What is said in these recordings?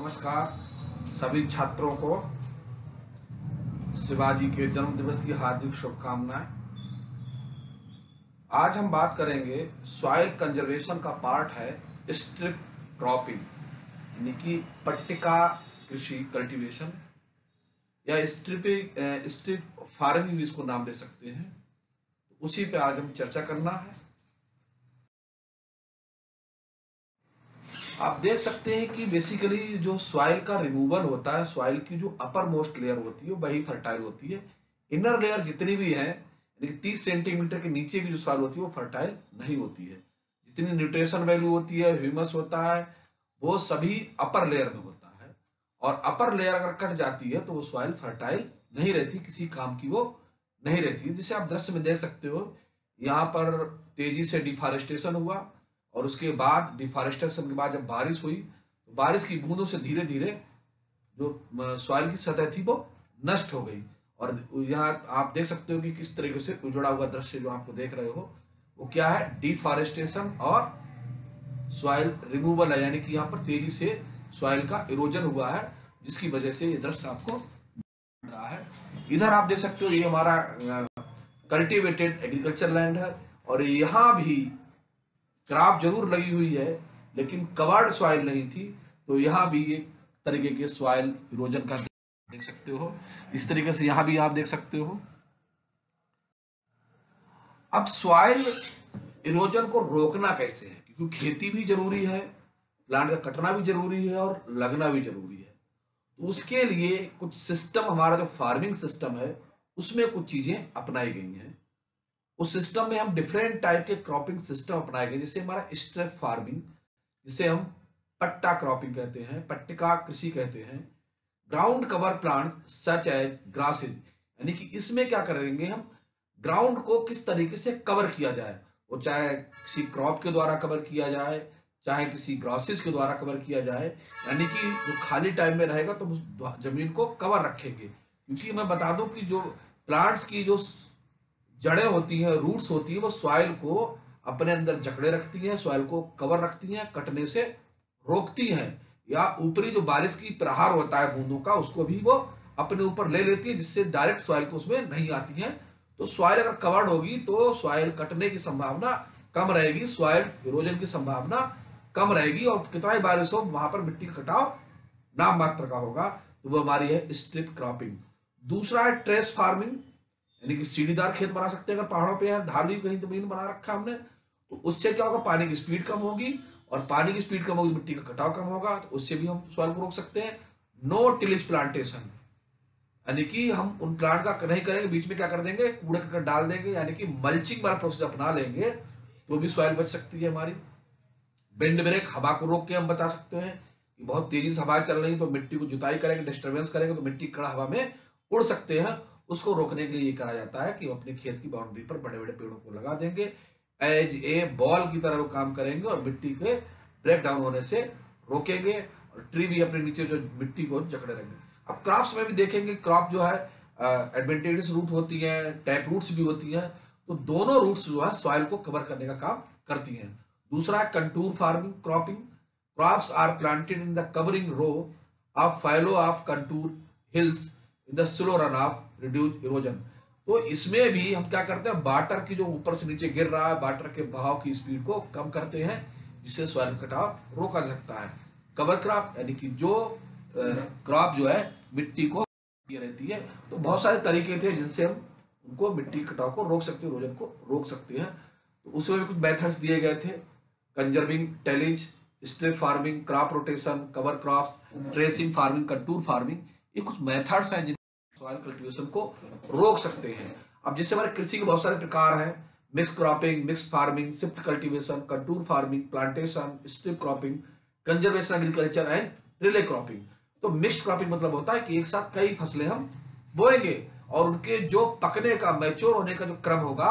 नमस्कार सभी छात्रों को शिवाजी के जन्म दिवस की हार्दिक शुभकामनाएं। आज हम बात करेंगे सॉइल कंजर्वेशन का पार्ट है स्ट्रिप क्रॉपिंग, यानी कि पट्टिका कृषि कल्टीवेशन या स्ट्रिप फार्मिंग भी इसको नाम दे सकते हैं। उसी पे आज हम चर्चा करना है। आप देख सकते हैं कि बेसिकली जो सॉइल का रिमूवल होता है, सॉइल की जो अपर मोस्ट लेयर होती है वही फर्टाइल होती है। इनर लेयर जितनी भी है, यानी 30 सेंटीमीटर के नीचे की जो सॉइल होती है वो फर्टाइल नहीं होती है। जितनी न्यूट्रिशन वैल्यू होती है, ह्यूमस होता है, वो सभी अपर लेयर में होता है। और अपर लेयर अगर कट जाती है तो वो सॉइल फर्टाइल नहीं रहती, किसी काम की वो नहीं रहती। जैसे आप दृश्य में देख सकते हो, यहाँ पर तेजी से डिफॉरेस्टेशन हुआ और उसके बाद डिफॉरेस्टेशन के बाद जब बारिश हुई तो बारिश की बूंदों से धीरे धीरे जो सॉइल की सतह थी वो नष्ट हो गई। और यहाँ आप देख सकते हो कि किस तरीके से उजड़ा हुआ दृश्य जो आपको देख रहे हो वो क्या है, डिफॉरेस्टेशन और सॉइल रिमूवल है। यानी कि यहाँ पर तेजी से सॉइल का इरोजन हुआ है, जिसकी वजह से ये दृश्य आपको मिल रहा है। इधर आप देख सकते हो ये हमारा कल्टिवेटेड एग्रीकल्चर लैंड है और यहाँ भी क्रॉप जरूर लगी हुई है लेकिन कवर्ड सॉइल नहीं थी। तो यहाँ भी एक तरीके के सॉइल इरोजन का देख सकते हो। इस तरीके से यहाँ भी आप देख सकते हो। अब सॉइल इरोजन को रोकना कैसे है, क्योंकि खेती भी जरूरी है, प्लांट का कटना भी जरूरी है और लगना भी जरूरी है। तो उसके लिए कुछ सिस्टम, हमारा जो फार्मिंग सिस्टम है उसमें कुछ चीजें अपनाई गई हैं। उस सिस्टम में हम डिफरेंट टाइप के क्रॉपिंग सिस्टम अपनाए गए, जैसे हमारा स्ट्रिप फार्मिंग, जिसे हम पट्टा क्रॉपिंग कहते हैं, पट्टिका कृषि कहते हैं। Ground cover plant such as grasses, यानी कि इसमें क्या करेंगे हम, ग्राउंड को किस तरीके से कवर किया जाए, वो चाहे किसी क्रॉप के द्वारा कवर किया जाए, चाहे किसी ग्रासेज के द्वारा कवर किया जाए। यानी कि जो खाली टाइम में रहेगा तो उस जमीन को कवर रखेंगे। क्योंकि मैं बता दूं कि जो प्लांट्स की जो जड़ें होती हैं, रूट्स होती हैं, वो सॉइल को अपने अंदर जकड़े रखती हैं, सॉइल को कवर रखती हैं, कटने से रोकती हैं, या ऊपरी जो बारिश की प्रहार होता है बूंदों का उसको भी वो अपने ऊपर ले लेती है, जिससे डायरेक्ट सॉइल को उसमें नहीं आती है। तो सॉइल अगर कवर्ड होगी तो सॉइल कटने की संभावना कम रहेगी, सॉइल इरोजन की संभावना कम रहेगी और कितना ही बारिश हो वहां पर मिट्टी का कटाव नाम मात्र का होगा। तो वो हमारी है स्ट्रिप क्रॉपिंग। दूसरा है ट्रेस फार्मिंग, यानी कि सीढ़ीदार खेत बना सकते हैं। अगर पहाड़ों पे है, ढाली कहीं जमीन बना रखा हमने, तो उससे क्या होगा, पानी की स्पीड कम होगी और पानी की स्पीड कम होगी, मिट्टी का कटाव कम होगा, तो उससे भी हम सॉइल को रोक सकते हैं। नो टिलेज प्लांटेशन, यानी कि हम उन प्लांट का नहीं करेंगे, बीच में क्या कर देंगे, कूड़े करकट डाल देंगे, यानी कि मल्चिंग वाला प्रोसेस अपना लेंगे तो भी सॉइल बच सकती है हमारी। विंड ब्रेक, हवा को रोक के हम बता सकते हैं कि बहुत तेजी से हवा चल रही तो मिट्टी को जुताई करेंगे, डिस्टर्बेंस करेंगे तो मिट्टी कड़ा हवा में उड़ सकते हैं। उसको रोकने के लिए ये कहा जाता है कि अपने खेत की बाउंड्री पर बड़े बड़े पेड़ों को लगा देंगे, एज ए बॉल की तरह वो काम करेंगे और मिट्टी के ब्रेक डाउन होने से रोकेंगे, और ट्री भी अपने नीचे जो मिट्टी को जकड़े रहेंगे। अब क्रॉप्स में भी देखेंगे, क्रॉप जो है एडवेंटेजियस रूट होती है, टैप रूट्स भी होती है, तो दोनों रूट्स जो है सॉइल को कवर करने का काम करती हैं। दूसरा है contour farming cropping, crops are planted in the covering row of filo of contour hills in the slow run off reduce erosion. तो इसमें भी हम क्या करते हैं, वाटर की जो ऊपर से नीचे गिर रहा है, वाटर के बहाव की स्पीड को कम करते हैं, जिससे सॉइल कटाव रोका जा सकता है। कवर क्रॉप, यानी कि जो क्रॉप जो है मिट्टी को रहती है। तो बहुत सारे तरीके थे जिनसे हम उनको मिट्टी कटाव को रोक सकते हैं, इरोजन को रोक सकते हैं। तो उसमें भी कुछ मेथड्स दिए गए थे, conserving tillage, strip farming, crop rotation, cover crops, terracing farming, contour farming. ये कुछ मेथड्स हैं जिनसे सॉइल कल्टीवेशन को रोक सकते हैं। अब जैसे हमारे कृषि के बहुत सारे प्रकार हैं, mix cropping, mix farming, shift cultivation, contour farming, plantation, strip cropping, conservation agriculture and relay cropping. तो मिक्स्ड क्रॉपिंग मतलब होता है कि एक साथ कई फसलें हम बोएंगे और उनके जो पकने का, मैच्योर होने का जो क्रम होगा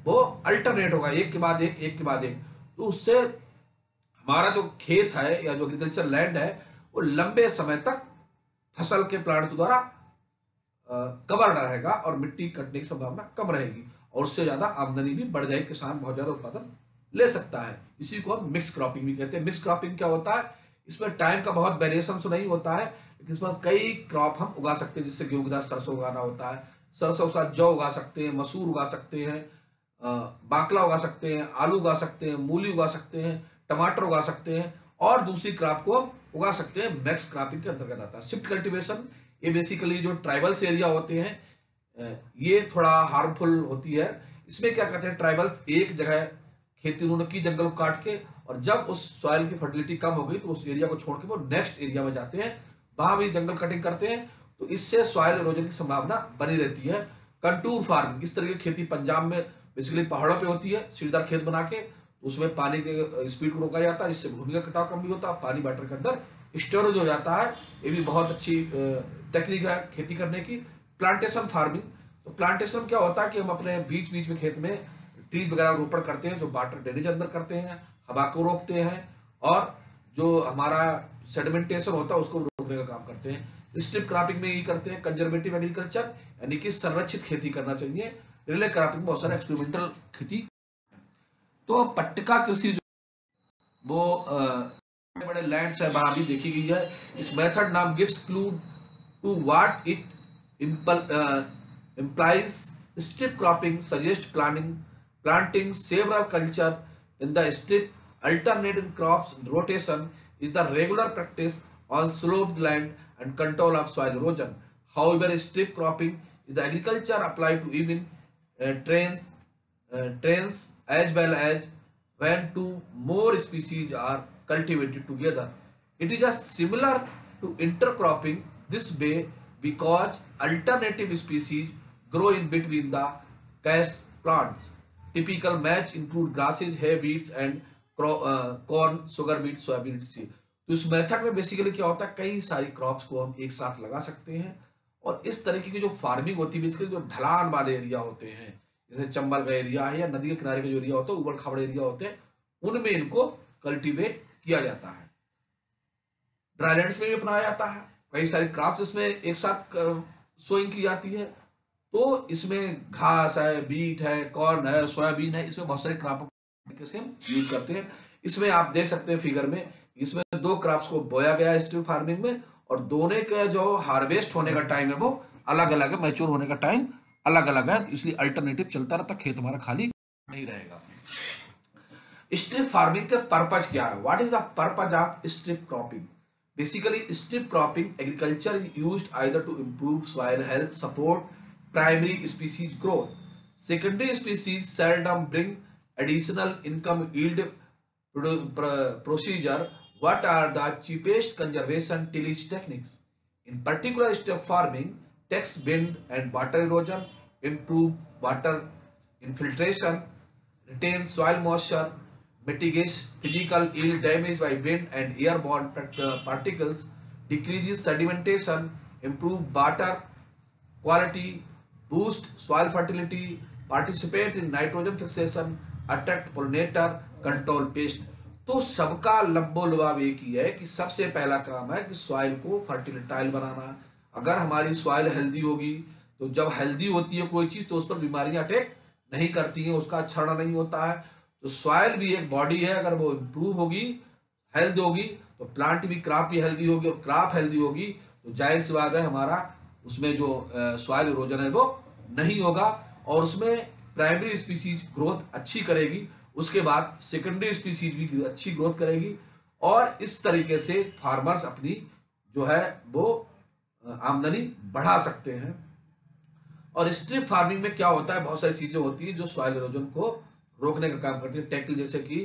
वो अल्टरनेट होगा, एक के बाद एक, एक के बाद एक। तो उससे हमारा जो खेत है या जो एग्रीकल्चर लैंड है वो लंबे समय तक फसल के प्लांट के द्वारा कवर रहेगा और मिट्टी कटने की संभावना कम रहेगी और उससे ज्यादा आमदनी भी बढ़ जाएगी, किसान बहुत ज्यादा उत्पादन ले सकता है। इसी को हम मिक्स क्रॉपिंग भी कहते हैं। मिक्स क्रॉपिंग क्या होता है इसमें टाइम का बहुत वेरिएशन तो नहीं होता है, लेकिन इसमें कई क्रॉप हम उगा सकते हैं, जिससे गेहूं के साथ सरसों उगाना होता है, सरसों के साथ जौ उगा सकते हैं, मसूर उगा सकते हैं, बाकला उगा सकते हैं, आलू उगा सकते हैं, मूली उगा सकते हैं, टमाटर उगा सकते हैं, और दूसरी क्रॉप को उगा सकते हैं। मिक्स क्रॉपिंग के अंतर्गत आता है। शिफ्ट कल्टीवेशन, ये बेसिकली जो ट्राइबल्स एरिया होते हैं ये थोड़ा हार्मफुल होती है। इसमें क्या करते हैं, ट्राइबल्स एक जगह खेती उन्होंने की जंगल को काट के, और जब उस सॉइल की फर्टिलिटी कम हो गई तो उस एरिया को छोड़ के वो नेक्स्ट एरिया में जाते हैं, वहां भी जंगल कटिंग करते हैं, तो इससे सॉइल इरोजन की संभावना बनी रहती है। कंटूर फार्मिंग, इस तरह की खेती पंजाब में बेसिकली पहाड़ों पे होती है, सीढ़ीदार खेत बना के उसमें पानी के स्पीड को रोका जाता है, जिससे भूमि का कटाव कम भी होता है, पानी वाटर के अंदर स्टोरेज हो जाता है। ये भी बहुत अच्छी टेक्निक है खेती करने की। प्लांटेशन फार्मिंग, तो प्लांटेशन क्या होता है कि हम अपने बीच बीच में खेत में ट्रीज वगैरह रोपण करते हैं, जो वाटर ड्रेनेज अंदर करते हैं, हवा को रोकते हैं, और जो हमारा सेडिमेंटेशन होता है उसको रोकने का काम करते हैं। स्ट्रिप क्रॉपिंग में यही करते हैं। कंजर्वेटिव एग्रीकल्चर, यानी कि संरक्षित खेती करना चाहिए। रिले क्रॉपिंग में बहुत सारा एक्सपेरिमेंटल खेती। तो पट्टिका कृषि जो वो बड़े बड़े लैंड्स है वहां भी देखी गई है। इस मेथड नाम gives clue to what it implies. Strip cropping suggests planting several culture in the strip. Alternating crops rotation is the regular practice on sloped land and control of soil erosion. However, strip cropping is the agriculture applied to even trains as well as when two more species are cultivated together. It is a similar to intercropping this way because alternative species grow in between the cash plants. Typical match include grasses, hay, beets and corn, sugar beet, soybean seed. तो इस method में basically क्या होता है, कई सारी crops को हम एक साथ लगा सकते हैं, और इस तरीके की जो फार्मिंग होती है बेसिकली जो ढलान वाले एरिया होते हैं, जैसे चंबल का एरिया है या नदी के किनारे का जो एरिया होता है, उबड़ खाबड़ एरिया होते हैं, उनमें इनको कल्टीवेट किया जाता है। ड्राईलैंड्स में भी अपनाया जाता है। कई सारी क्रॉप्स इसमें एक साथ सोइंग की जाती है। तो इसमें घास है, बीट है, कॉर्न है, सोयाबीन है, इसमें बहुत सारे क्रॉप से हम यूज करते हैं। इसमें आप देख सकते हैं फिगर में, इसमें दो क्रॉप्स को बोया गया है स्ट्रिप फार्मिंग में, और दोनों का जो हार्वेस्ट होने का टाइम है वो अलग अलग है, मैच्योर होने का टाइम अलग अलग है, इसलिए अल्टरनेटिव चलता रहता, खेत हमारा खाली नहीं रहेगा। स्ट्रिप फार्मिंग का पर्पज क्या है? What is the purpose of strip cropping? Basically, strip cropping agriculture is used either to improve soil health, support primary species growth. Secondary species seldom bring additional income yield procedure. What are the cheapest conservation tillage techniques? In particular, strip farming takes wind and water erosion, improve water infiltration, retain soil moisture, mitigates physical yield damage by wind and airborne particles, decreases sedimentation, improve water quality, boost soil fertility, participate in nitrogen fixation, attract pollinator, control pest. तो सबका लंबो लुभाव एक ही है कि सबसे पहला काम है कि सॉइल को फर्टिलाइज बनाना। अगर हमारी सॉइल हेल्दी होगी, तो जब हेल्दी होती है कोई चीज तो उस पर बीमारियां अटैक नहीं करती हैं, उसका क्षरण नहीं होता है। तो सॉइल भी एक बॉडी है, अगर वो इम्प्रूव होगी, हेल्थ होगी, तो प्लांट भी, क्रॉप भी हेल्दी होगी, और क्रॉप हेल्दी होगी तो जाहिर सी बात है हमारा उसमें जो सॉइल इरोजन है वो नहीं होगा, और उसमें प्राइमरी स्पीसीज ग्रोथ अच्छी करेगी, उसके बाद सेकेंडरी स्पीसीज भी अच्छी ग्रोथ करेगी, और इस तरीके से फार्मर्स अपनी जो है वो आमदनी बढ़ा सकते हैं। और स्ट्रिप फार्मिंग में क्या होता है, बहुत सारी चीजें होती है जो सॉइल इरोजन को रोकने का काम करती है। टैकल, जैसे कि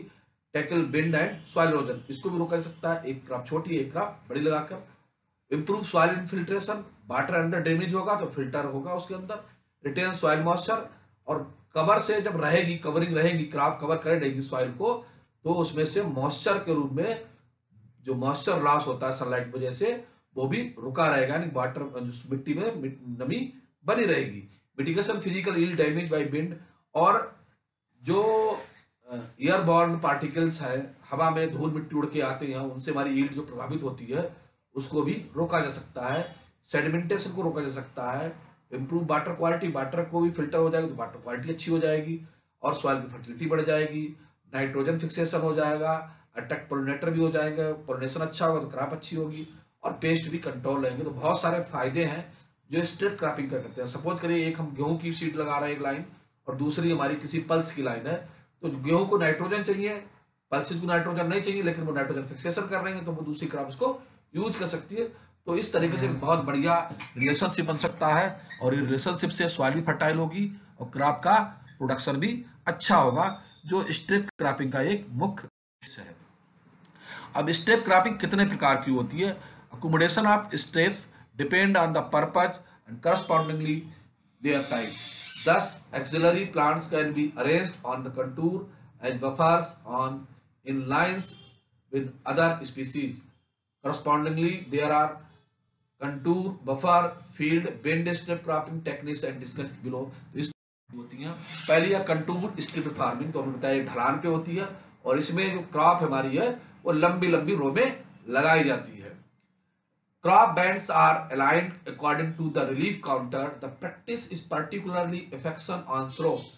tackle wind and soil erosion, इसको भी रोका जा सकता है, एक क्रॉप छोटी एक क्रॉप बड़ी लगाकर। इंप्रूव सॉइल इनफिल्ट्रेशन, वाटर अंदर ड्रेनेज होगा तो फिल्टर होगा उसके अंदर। रिटेन सॉइल मॉइस्चर, और कवर से जब रहेगी, कवरिंग रहेगी, क्रॉप कवर कर रहेगी सॉइल को, तो उसमें से मॉइस्चर के रूप में जो मॉइस्चर लॉस होता है सनलाइट की वजह से, वो भी रुका रहेगा, यानी वाटर मिट्टी में नमी बनी रहेगी। Mitigation physical yield damage by wind, और जो एयरबॉर्न पार्टिकल्स है, हवा में धूल मिट्टी उड़ के आते हैं, उनसे हमारी यील्ड जो प्रभावित होती है उसको भी रोका जा सकता है। सेडिमेंटेशन को रोका जा सकता है। इंप्रूव वाटर क्वालिटी, वाटर को भी फिल्टर हो जाएगी तो वाटर क्वालिटी अच्छी हो जाएगी, और सॉइल की फर्टिलिटी बढ़ जाएगी। नाइट्रोजन फिक्सेशन हो जाएगा, अट्रैक्ट पोलिनेटर भी हो जाएंगे, पोलिनेशन अच्छा होगा तो क्रॉप अच्छी होगी, और पेस्ट भी कंट्रोल रहेंगे। तो बहुत सारे फायदे हैं जो स्ट्रिप क्रॉपिंग का करते हैं। सपोज करिए एक हम गेहूं की सीड लगा रहे हैं एक लाइन, और दूसरी हमारी किसी पल्स की लाइन है, तो गेहूं को नाइट्रोजन चाहिए, पल्सेस को नाइट्रोजन नहीं चाहिए, लेकिन वो नाइट्रोजन फिक्सेशन कर रहे हैं, तो वो दूसरी क्रॉप इसको यूज कर सकती है। तो इस तरीके से बहुत बढ़िया रिलेशनशिप बन सकता है, और ये रिलेशनशिप से सॉइल भी फर्टाइल होगी और क्रॉप का प्रोडक्शन भी अच्छा होगा, जो स्ट्रिप क्रॉपिंग का एक मुख्य उद्देश्य है। अब स्ट्रिप क्रॉपिंग कितने प्रकार की होती है? Accommodation of strips depend on the purpose and correspondingly their type. Thus, auxiliary plants can be arranged on the contour as buffers on in lines with other species. Correspondingly, there are contour, buffer, field, bend strip cropping techniques and discussed below. तो इस होती हैं। पहली है contour strip farming, तो हमने बताया ढलान पे होती है, और इसमें जो क्रॉप हमारी है वो लंबी लंबी रो में लगाई जाती है। Crop bands are aligned according to the relief counter. The practice is particularly effective on slopes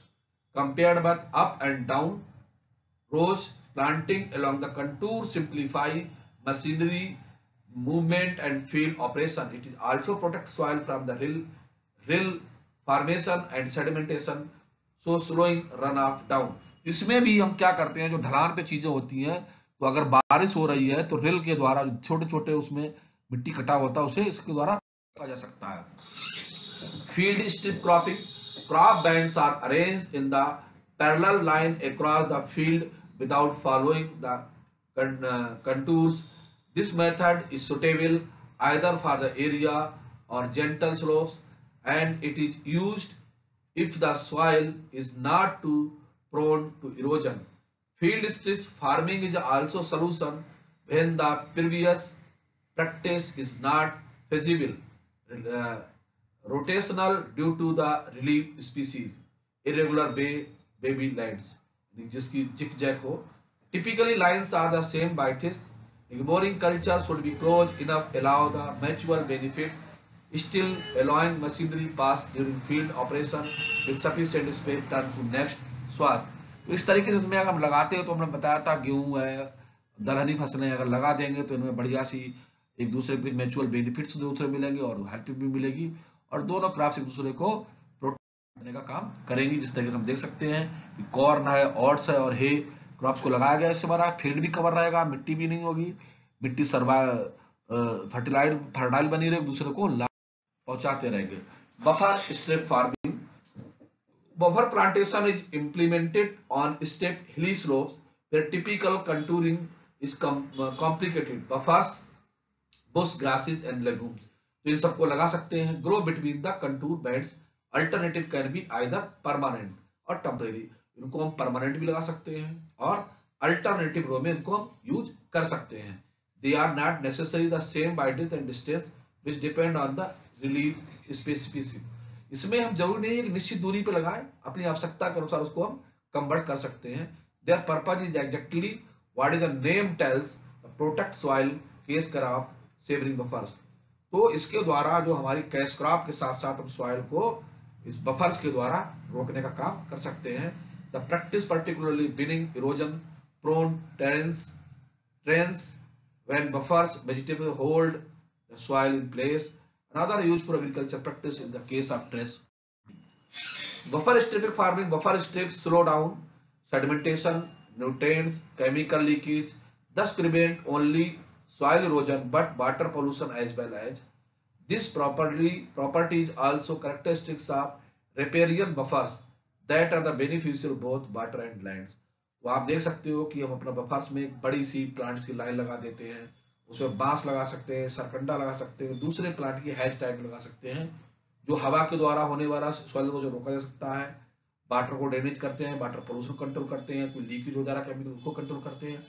compared with up and down rows. Planting along the contour simplify machinery movement and field operation. It is also protect soil from the rill formation and sedimentation, so slowing runoff down. इसमें भी हम क्या करते हैं, जो ढलान पे चीजें होती हैं, तो अगर बारिश हो रही है तो रिल के द्वारा छोटे छोटे उसमें मिट्टी कटाव होता है, उसे इसके द्वारा रोका जा सकता है। Field strip cropping, crop bands are arranged in the parallel line across the field without following the contours. This method is suitable either for the area or gentle slopes, and it is used if the soil is not too prone to erosion. Field strip farming is also solution when the previous practice is not feasible. Uh, Rotational due to the relief species, irregular baby lines, जिसकी जिक Jack हो. Typically lines are the same width. Ignoring culture should be close enough allow the mutual benefits, still allowing machinery pass during field operation with sufficient space turn to next स्वाद। तो इस तरीके से इसमें अगर हम लगाते हैं, तो हमने बताया था गेहूं है, दलहनी फसलें अगर लगा देंगे तो इनमें बढ़िया सी एक दूसरे के म्यूचुअल बेनिफिट्स दूसरे मिलेंगे और हेल्प भी मिलेगी, और दोनों क्रॉप्स एक दूसरे को प्रोटेक्ट करने का काम करेंगी। जिस तरीके से हम देख सकते हैं कि कॉर्न है, ऑट्स है और हे क्रॉप्स को लगाया गया, इससे हमारा फील्ड भी कवर रहेगा, मिट्टी भी नहीं होगी, मिट्टी फर्टाइल बनी रहे, एक दूसरे को पहुंचाते रहेंगे। Buffer strip farming, buffer plantation is implemented on step hilly slopes where typical contouring is complicated. Buffers, bush, grasses and legumes, तो इन सबको लगा सकते हैं। Grow between the contour beds, alternative can be either permanent or temporary. इनको हम permanent भी लगा सकते हैं और अल्टरनेटिव रो में इनको हम यूज कर सकते हैं। They are not necessary the same width and distance which depend on the relief specificity. इसमें हम जरूरी नहीं है कि निश्चित दूरी पे लगाएं, अपनी आवश्यकता के अनुसार उसको हम कन्वर्ट कर सकते हैं। Their purpose is exactly what is a name tells, protect soil, case crop, serving buffers. तो इसके द्वारा जो हमारी कैश क्रॉप के साथ साथ हम सॉइल को इस बफर्स के द्वारा रोकने का काम कर सकते हैं। The practice particularly binning erosion prone terrains when buffers vegetable hold the soil in place. Another useful agriculture practice in the case of stress. Buffer strip farming, buffer strips slow down sedimentation, nutrients, chemical leakage, thus prevent only soil erosion but water pollution as well as. This property is also characteristics of riparian buffers that are the beneficial both water and lands. वो आप देख सकते हो कि हम अपना buffers में एक बड़ी सी प्लांट्स की लाइन लगा देते हैं, उसमें बांस लगा सकते हैं, सरकंडा लगा सकते हैं, दूसरे प्लांट की हैज टाइप लगा सकते हैं, जो हवा के द्वारा होने वाला सॉइल को जो रोका जा सकता है, वाटर को ड्रेनेज करते हैं, वाटर पोल्यूशन कंट्रोल करते हैं, कोई लीकेज हो जा रहा केमिकल उसको कंट्रोल करते हैं।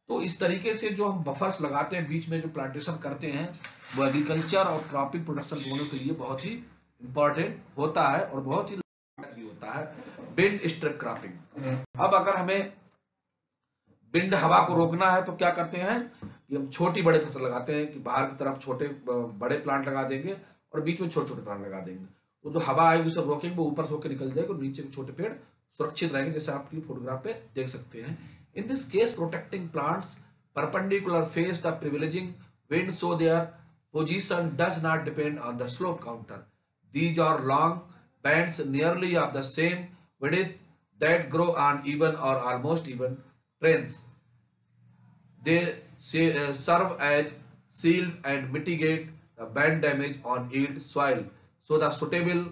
तो इस तरीके से जो हम बफर्स लगाते हैं, बीच में जो प्लांटेशन करते हैं, वो एग्रीकल्चर और क्रॉपिंग प्रोडक्शन दोनों के लिए बहुत ही इंपॉर्टेंट होता है और बहुत ही भी होता है। बिंड स्ट्रिप क्रॉपिंग, अब अगर हमें बिंड हवा को रोकना है तो क्या करते हैं कि हम छोटी बड़े फसल लगाते हैं कि बाहर की तरफ छोटे बड़े प्लांट लगा देंगे और बीच में छोटे छोटे प्लांट लगा देंगे, तो जो हवा आएगी उसे रोकेंगे, वो ऊपर से होकर निकल जाएगी और नीचे के छोटे पेड़ सुरक्षित रहेंगे, जैसे आपकी फोटोग्राफ पे देख सकते हैं। इन this case protecting plants perpendicular face the privileging wind so their position does not depend on the slope counter. These are long bands nearly of the same width that grow on even or almost even trends. They serve as shield and mitigate the band damage on yield soil. So the suitable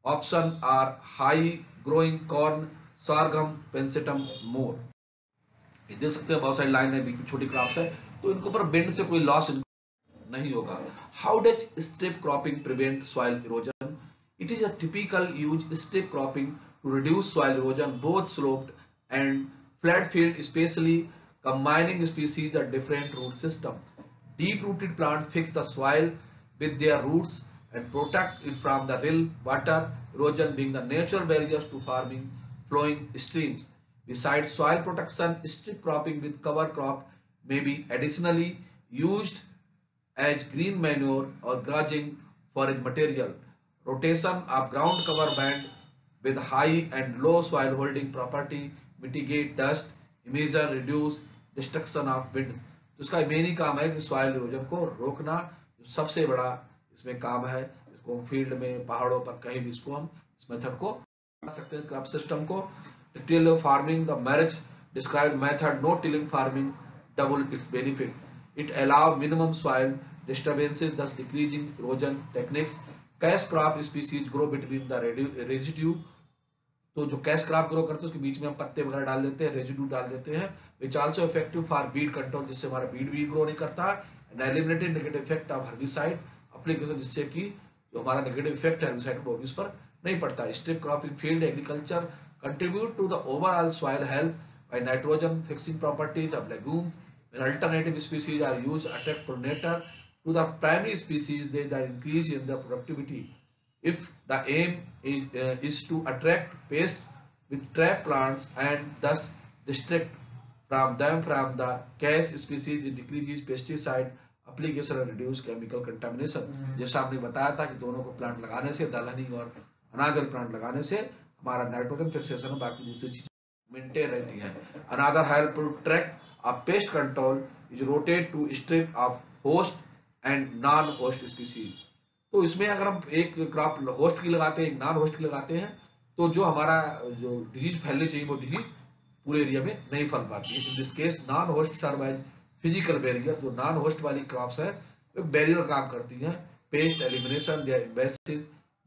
option are high growing corn, sorghum, pensitum more. ये देख सकते हैं बहुत सारी line है, बीच में छोटी crops है, तो इनके ऊपर बेंड से कोई लॉस नहीं होगा. How does strip cropping prevent soil erosion? It is a typical use strip cropping to reduce soil erosion both sloped and flat field, specially combining species at different root system. Deep rooted plants fix the soil with their roots and protect it from the rill water erosion, being the natural barriers to farming flowing streams. Besides soil protection, strip cropping with cover crop may be additionally used as green manure or grazing forage material. Rotation of ground cover band with high and low soil holding property mitigate dust emission, reduce destruction of wind. तो इसका main ही काम है कि soil erosion को रोकना, जो सबसे बड़ा इसमें काम है. इसको फील्ड में, पहाड़ों पर, कहीं भी इसको हम इस मेथड को कर सकते हैं. क्रॉप सिस्टम को till farming the marriage describe method no tilling farming double its benefit. It allow minimum soil disturbances thus decreasing erosion techniques. Cash crop species grow between the residue. तो जो cash crop grow करते हैं उसके बीच में हम पत्ते वगैरह डाल देते हैं, रेजिड्यू डाल देते हैं, which also effective for Beed control, जिससे हमारा बीड भी ग्रो नहीं करता है. And eliminated negative effect of herbicide application, जिससे कि जो हमारा नेगेटिव इफेक्ट है हर्बिसाइड को उस पर नहीं पड़ता है. Strip cropping field agriculture contribute to the overall soil health by nitrogen fixing properties of legumes. When alternative species are used attract pollinator to the primary species, they increase in the productivity. If the aim is to attract pests with trap plants and thus distract from the cash species, it decreases pesticide application and reduce chemical contamination. जैसा आपने बताया था कि दोनों को plant लगाने से, दलहनी और अनाज वाले प्लांट लगाने से हमारा नाइट्रोजन फिक्सेशन और बाकी दूसरी चीजें मेंटेन रहती है. Another helpful trick of pest control is rotate to strip of host and non-host species. तो इसमें अगर हम एक क्रॉप होस्ट की लगाते हैं, एक नॉन होस्ट की लगाते हैं, तो जो हमारा जो डिजीज फैलनी चाहिए वो डिजीज पूरे एरिया में नहीं फैल पाती है. In this case non host serve as physical barrier. जो नॉन होस्ट वाली क्रॉप्स है वो बैरियर काम करती हैं. Pest elimination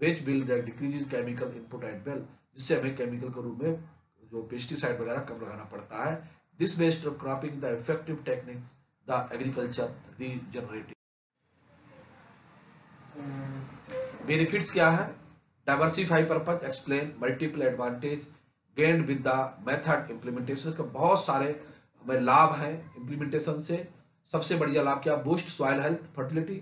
which will decrease chemical input as well, जिससे हमें केमिकल के रूप में जो पेस्टिसाइड वगैरह कम लगाना पड़ता है. This based of cropping the effective technique the agriculture regenerative. Benefits क्या है? Diversify purpose, explain multiple advantage gained with the method implementation. का बहुत सारे हमें लाभ हैं इम्प्लीमेंटेशन से. सबसे बढ़िया लाभ क्या? Boost soil health fertility.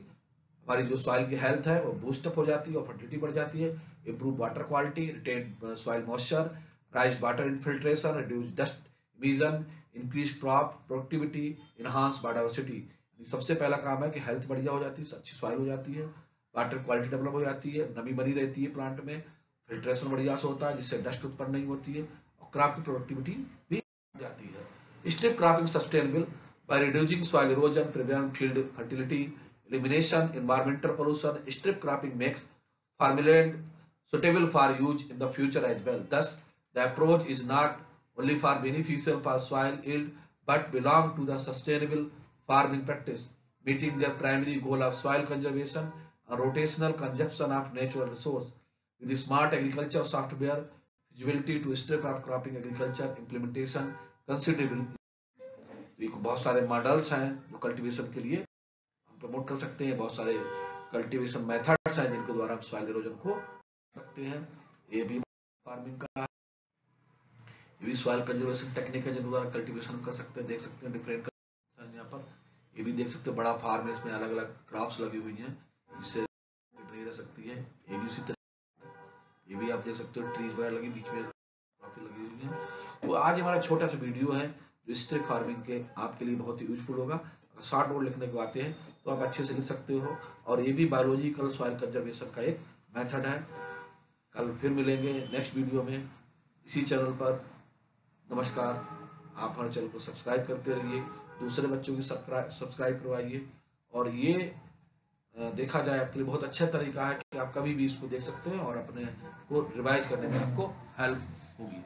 हमारी जो सॉइल की हेल्थ है वो बूस्टअप हो जाती है और फर्टिलिटी बढ़ जाती है. Improve water quality, retain soil moisture, rise water infiltration, reduce dust emission, increase crop productivity, enhance biodiversity. सबसे पहला काम है कि हेल्थ बढ़िया हो जाती है, अच्छी सॉइल हो जाती है, वाटर क्वालिटी डेवलप हो जाती है, नमी बनी रहती है प्लांट में, फिल्ट्रेशन बढ़िया से होता है जिससे डस्ट उत्पन्न नहीं होती है, और क्रॉप की प्रोडक्टिविटी भी बढ़ जाती है. Strip cropping sustainable by reducing soil erosion, prevent field fertility, elimination environmental pollution. Strip cropping makes farmland suitable for use in the future as well. Thus, the approach is not only for beneficial for soil yield but belong to the sustainable farming practice, meeting their primary goal of soil conservation and rotational consumption of natural resource. With the smart agriculture software, feasibility to strip of cropping agriculture implementation considerable. बहुत सारे models हैं जो cultivation के लिए हम promote कर सकते हैं. बहुत सारे कल्टीवेशन मेथड्स हैं जिनके द्वारा हम सॉइल इरोजन को सकते हैं. ये भी फार्मिंग का, ये भी सॉइल कंजर्वेशन टेक्निक है जिनके द्वारा कल्टीवेशन कर सकते हैं. देख सकते हैं डिफरेंट यहाँ पर, ये भी देख सकते हैं बड़ा फार्म है, इसमें अलग अलग क्रॉप्स लगी हुई हैं जिससे नहीं रह सकती है. ये भी उसी तरह, ये भी आप देख सकते हो ट्रीज वगैरह लगी, बीच में काफी लगी हुई हैं. तो आज हमारा छोटा सा वीडियो है जो स्ट्रिप फार्मिंग के आपके लिए बहुत ही यूजफुल होगा. शॉर्ट नोट लिखने को आते हैं तो आप अच्छे से लिख सकते हो. और ये भी बायोलॉजिकल सॉइल कंजर्वेशन का एक मेथड है. कल फिर मिलेंगे नेक्स्ट वीडियो में इसी चैनल पर. नमस्कार. आप हमारे चैनल को सब्सक्राइब करते रहिए दूसरे बच्चों की सब्सक्राइब करवाइए। और ये देखा जाए आपके लिए बहुत अच्छा तरीका है कि आप कभी भी इसको देख सकते हैं और अपने को रिवाइज करने में आपको हेल्प होगी।